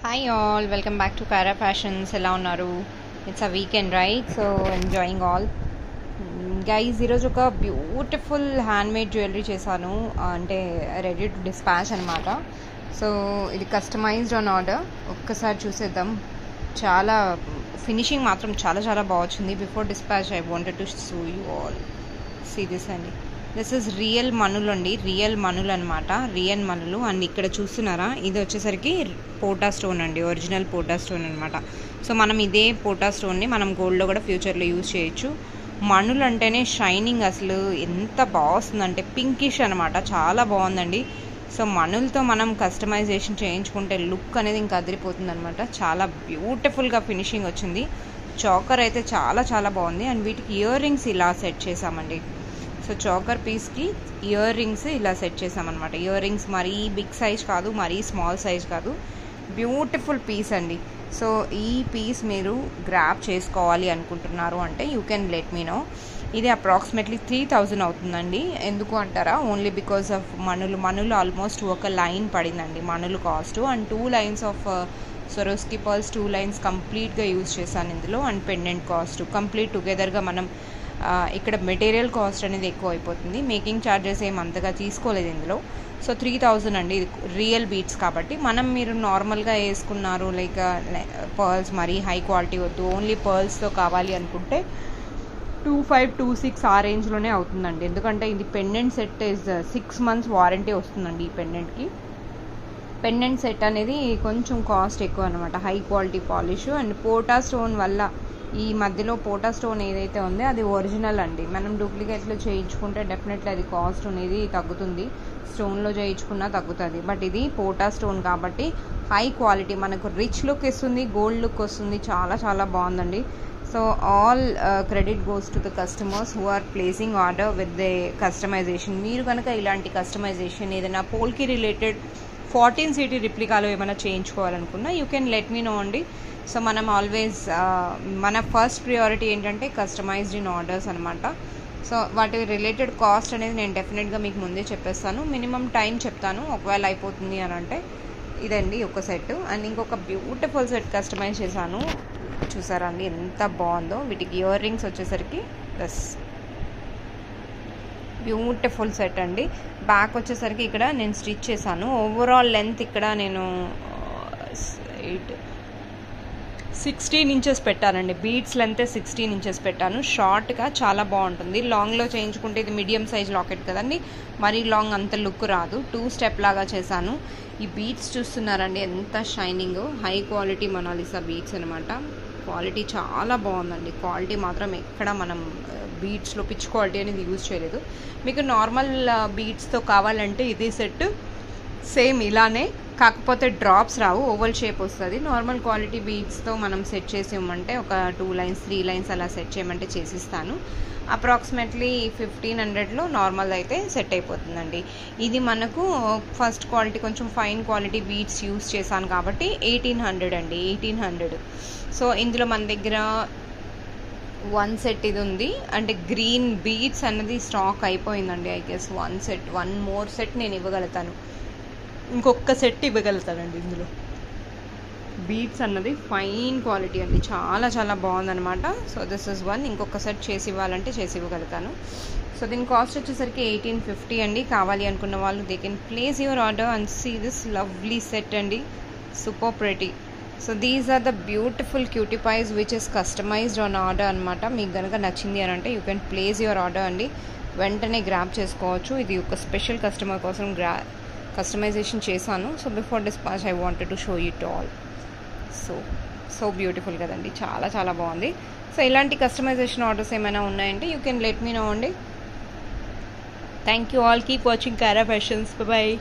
Hi all, welcome back to Kara Fashions. ఎలా ఉన్నారు? It's a weekend, right? So enjoying all. Guys ఈరోజు ఒక beautiful handmade jewellery చేశాను, అంటే రెడీ టు డిస్పాచ్ అనమాట. సో ఇది కస్టమైజ్డ్ ఆన్ ఆర్డర్. ఒక్కసారి చూసేద్దాం. చాలా ఫినిషింగ్ మాత్రం చాలా చాలా బాగా వచ్చింది. Before dispatch I wanted to show you all. See this అండి. దిస్ ఇస్ రియల్ మనులు అండి, రియల్ మనులు అనమాట, రియల్ మనులు. అండ్ ఇక్కడ చూస్తున్నారా, ఇది వచ్చేసరికి పోటా స్టోన్ అండి, ఒరిజినల్ పోటా స్టోన్ అనమాట. సో మనం ఇదే పోటా స్టోన్ని మనం గోల్డ్లో కూడా ఫ్యూచర్లో యూజ్ చేయొచ్చు. మనులు అంటేనే షైనింగ్ అసలు ఎంత బాగుందంటే పింకిష్ అనమాట, చాలా బాగుందండి. సో మనులతో మనం కస్టమైజేషన్ చేయించుకుంటే లుక్ అనేది ఇంకా అదిరిపోతుంది అనమాట. చాలా బ్యూటిఫుల్గా ఫినిషింగ్ వచ్చింది. చాకర్ అయితే చాలా చాలా బాగుంది. అండ్ వీటికి ఇయర్ రింగ్స్ ఇలా సెట్ చేసామండి. సో చాకర్ పీస్కి ఇయర్ రింగ్స్ ఇలా సెట్ చేసామన్నమాట. ఇయర్ రింగ్స్ మరీ బిగ్ సైజ్ కాదు, మరీ స్మాల్ సైజ్ కాదు, బ్యూటిఫుల్ పీస్ అండి. సో ఈ పీస్ మీరు గ్రాప్ చేసుకోవాలి అనుకుంటున్నారు అంటే you can let me know. ఇది అప్రాక్సిమేట్లీ 3000 అవుతుందండి. ఎందుకు అంటారా, ఓన్లీ బికాస్ ఆఫ్ మనులు ఆల్మోస్ట్ ఒక లైన్ పడిందండి మనులు cost. And 2 lines of Swarovski pearls 2 lines కంప్లీట్గా యూజ్ చేశాను ఇందులో. అండ్ పెండెంట్ కాస్ట్ కంప్లీట్ టుగెదర్గా మనం ఇక్కడ మెటీరియల్ కాస్ట్ అనేది ఎక్కువ అయిపోతుంది. మేకింగ్ ఛార్జెస్ ఏం అంతగా తీసుకోలేదు ఇందులో. సో 3000 అండి. ఇది రియల్ బీట్స్ కాబట్టి మీరు నార్మల్గా వేసుకున్నారు, లైక్ పర్ల్స్ మరీ హై క్వాలిటీ వద్దు, ఓన్లీ పర్ల్స్తో కావాలి అనుకుంటే 2526 ఆ రేంజ్లోనే అవుతుందండి. ఎందుకంటే ఇది pendant set is 6 months warranty వస్తుందండి. ఈ పెండెంట్ సెట్ అనేది కొంచెం కాస్ట్ ఎక్కువ అనమాట, high quality polish. And pota stone వల్ల ఈ మధ్యలో పోటా స్టోన్ ఏదైతే ఉందో అది ఒరిజినల్ అండి. మనం డూప్లికేట్లో చేయించుకుంటే డెఫినెట్లీ అది కాస్ట్ అనేది తగ్గుతుంది, స్టోన్లో చేయించుకున్నా తగ్గుతుంది. బట్ ఇది పోటా స్టోన్ కాబట్టి హై క్వాలిటీ, మనకు రిచ్ లుక్ ఇస్తుంది, గోల్డ్ లుక్ వస్తుంది. చాలా చాలా బాగుందండి. So all credit goes to the customers who are placing order with the customisation. మీరు కనుక ఇలాంటి కస్టమైజేషన్ ఏదైనా పోల్కి రిలేటెడ్ 14CT రిప్లికాలో ఏమైనా చేయించుకోవాలనుకున్నా you can let me know అండి. సో మనం ఆల్వేస్ మన ఫస్ట్ ప్రియారిటీ ఏంటంటే కస్టమైజ్డ్ ఇన్ ఆర్డర్స్ అనమాట. సో వాటి రిలేటెడ్ కాస్ట్ అనేది నేను డెఫినెట్గా మీకు ముందే చెప్పేస్తాను. మినిమం టైం చెప్తాను, ఒకవేళ అయిపోతుంది అని అంటే. ఇదండి ఒక సెట్. అండ్ ఇంకొక బ్యూటిఫుల్ సెట్ కస్టమైజ్ చేశాను, చూసారా అండి ఎంత బాగుందో. వీటికి ఇయర్ రింగ్స్ వచ్చేసరికి బస్ బ్యూటిఫుల్ సెట్ అండి. బ్యాక్ వచ్చేసరికి ఇక్కడ నేను స్టిచ్ చేశాను. ఓవరాల్ లెంత్ ఇక్కడ నేను 16 inches పెట్టానండి. బీడ్స్ లెంత్ 16 inches పెట్టాను. షార్ట్గా చాలా బాగుంటుంది. లాంగ్లో చేయించుకుంటే ఇది మీడియం సైజ్ లాకెట్ కదండి, మరీ లాంగ్ అంత లుక్ రాదు. 2 step లాగా చేశాను. ఈ బీడ్స్ చూస్తున్నారండి ఎంత shining, high quality Mona Lisa beads అనమాట. క్వాలిటీ చాలా బాగుందండి. క్వాలిటీ మాత్రం ఎక్కడ మనం బీడ్స్లో పిచ్ క్వాలిటీ అనేది యూజ్ చేయలేదు. మీకు నార్మల్ బీడ్స్తో కావాలంటే ఇది సెట్ సేమ్ ఇలానే, కాకపోతే డ్రాప్స్ రావు, ఓవల్ షేప్ వస్తుంది. నార్మల్ క్వాలిటీ బీడ్స్తో మనం సెట్ చేసి ఇవ్వమంటే ఒక 2 lines 3 lines అలా సెట్ చేయమంటే చేసిస్తాను. అప్రాక్సిమేట్లీ 1500లో నార్మల్ అయితే సెట్ అయిపోతుందండి. ఇది మనకు ఫస్ట్ క్వాలిటీ కొంచెం ఫైన్ క్వాలిటీ బీడ్స్ యూజ్ చేశాను కాబట్టి 1800 అండి, 1800. సో ఇందులో మన దగ్గర 1 set ఇది ఉంది, అంటే గ్రీన్ బీడ్స్ అన్నది స్టాక్ అయిపోయిందండి. ఐ గెస్ 1 more set నేను ఇవ్వగలుగుతాను, ఇంకొక సెట్ ఇవ్వగలుగుతానండి. ఇందులో బీడ్స్ అన్నది ఫైన్ క్వాలిటీ అండి, చాలా చాలా బాగుందనమాట. So this is 1. ఇంకొక సెట్ చేసి ఇవ్వాలంటే చేసి ఇవ్వగలుగుతాను. సో దీని కాస్ట్ వచ్చేసరికి 1850 అండి. కావాలి అనుకున్న వాళ్ళు they can place your order and see this lovely set అండి, super pretty. So these are the beautiful cutie pies which is customized on order అనమాట. మీకు కనుక నచ్చింది అని అంటే you can place your order అండి, వెంటనే గ్రాప్ చేసుకోవచ్చు. ఇది ఒక స్పెషల్ కస్టమర్ కోసం కస్టమైజేషన్ చేశాను. So before dispatch I wanted to show it all. So beautiful కదండి, చాలా చాలా బాగుంది. సో ఇలాంటి కస్టమైజేషన్ ఆర్డర్స్ ఏమైనా ఉన్నాయంటే you can let me know అండి. Thank you all, keep watching Kaara fashions. Bye.